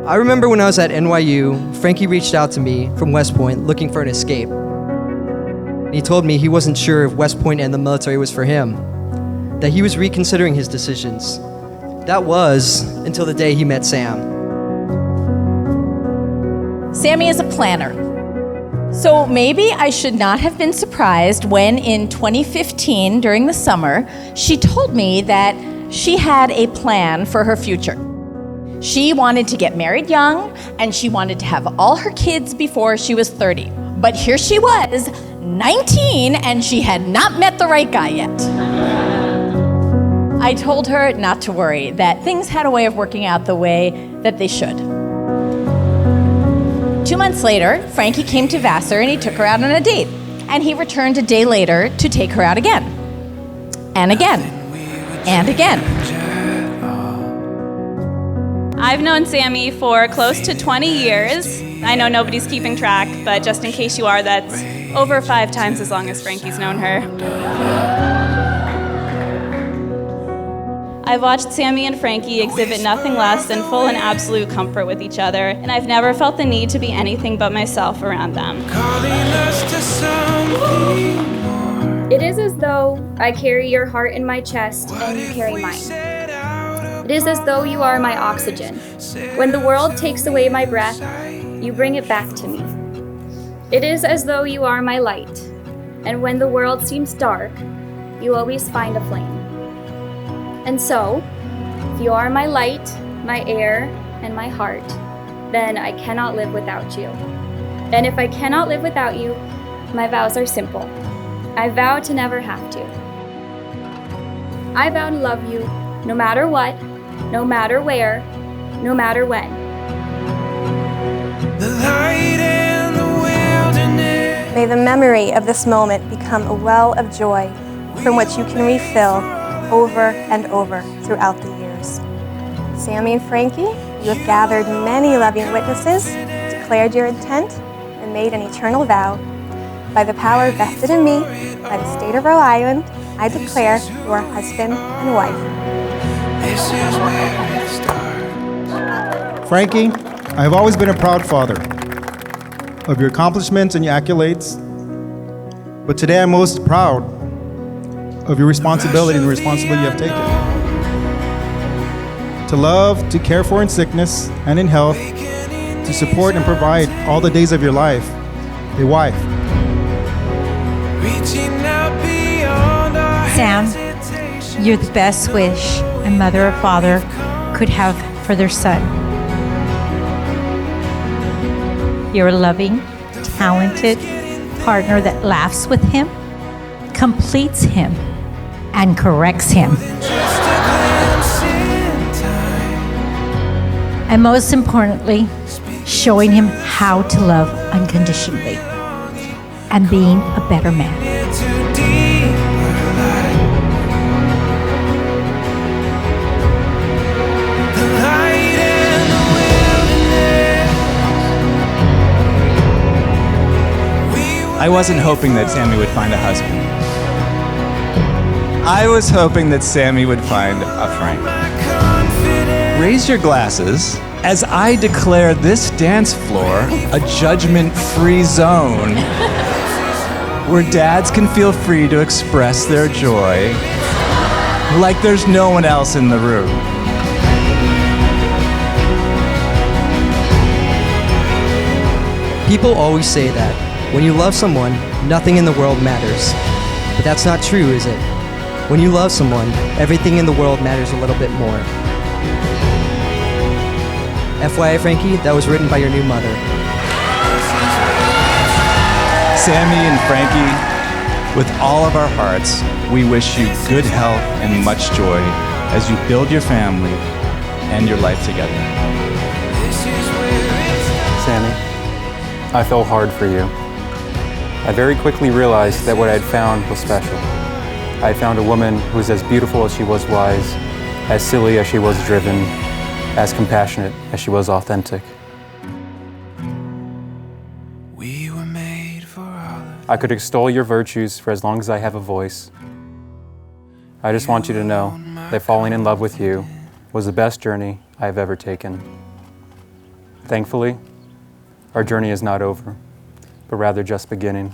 I remember when I was at NYU, Frankie reached out to me from West Point looking for an escape. He told me he wasn't sure if West Point and the military was for him, that he was reconsidering his decisions. That was until the day he met Sam. Sammy is a planner. So maybe I should not have been surprised when in 2015, during the summer, she told me that she had a plan for her future. She wanted to get married young, and she wanted to have all her kids before she was 30. But here she was, 19, and she had not met the right guy yet. I told her not to worry, that things had a way of working out the way that they should. 2 months later, Frankie came to Vassar and he took her out on a date. And he returned a day later to take her out again. And again. And again. I've known Sammy for close to 20 years. I know nobody's keeping track, but just in case you are, that's over 5 times as long as Frankie's known her. I've watched Sammy and Frankie exhibit nothing less than full and absolute comfort with each other, and I've never felt the need to be anything but myself around them. It is as though I carry your heart in my chest and you carry mine. It is as though you are my oxygen. When the world takes away my breath, you bring it back to me. It is as though you are my light, and when the world seems dark, you always find a flame. And so, if you are my light, my air, and my heart, then I cannot live without you. And if I cannot live without you, my vows are simple. I vow to never have to. I vow to love you no matter what, no matter where, no matter when. The light in the wilderness. May the memory of this moment become a well of joy from which you can refill over and over throughout the years. Sammy and Frankie, you have gathered many loving witnesses, declared your intent, and made an eternal vow. By the power vested in me by the state of Rhode Island, I declare you are husband and wife. This is where it starts. Frankie, I have always been a proud father of your accomplishments and your accolades, but today I'm most proud of your responsibility and the responsibility you have taken. To love, to care for in sickness and in health, to support and provide all the days of your life, a wife. Sam, you're the best wish a mother or father could have for their son. You're a loving, talented partner that laughs with him, completes him, and corrects him. And most importantly, showing him how to love unconditionally and being a better man. I wasn't hoping that Sammy would find a husband. I was hoping that Sammy would find a Frank. Raise your glasses as I declare this dance floor a judgment-free zone where dads can feel free to express their joy like there's no one else in the room. People always say that when you love someone, nothing in the world matters. But that's not true, is it? When you love someone, everything in the world matters a little bit more. FYI, Frankie, that was written by your new mother. Sammy and Frankie, with all of our hearts, we wish you good health and much joy as you build your family and your life together. Sammy, I fell hard for you. I very quickly realized that what I had found was special. I had found a woman who was as beautiful as she was wise, as silly as she was driven, as compassionate as she was authentic. We were made for all of I could extol your virtues for as long as I have a voice. I just want you to know that falling in love with you was the best journey I have ever taken. Thankfully, our journey is not over, but rather just beginning.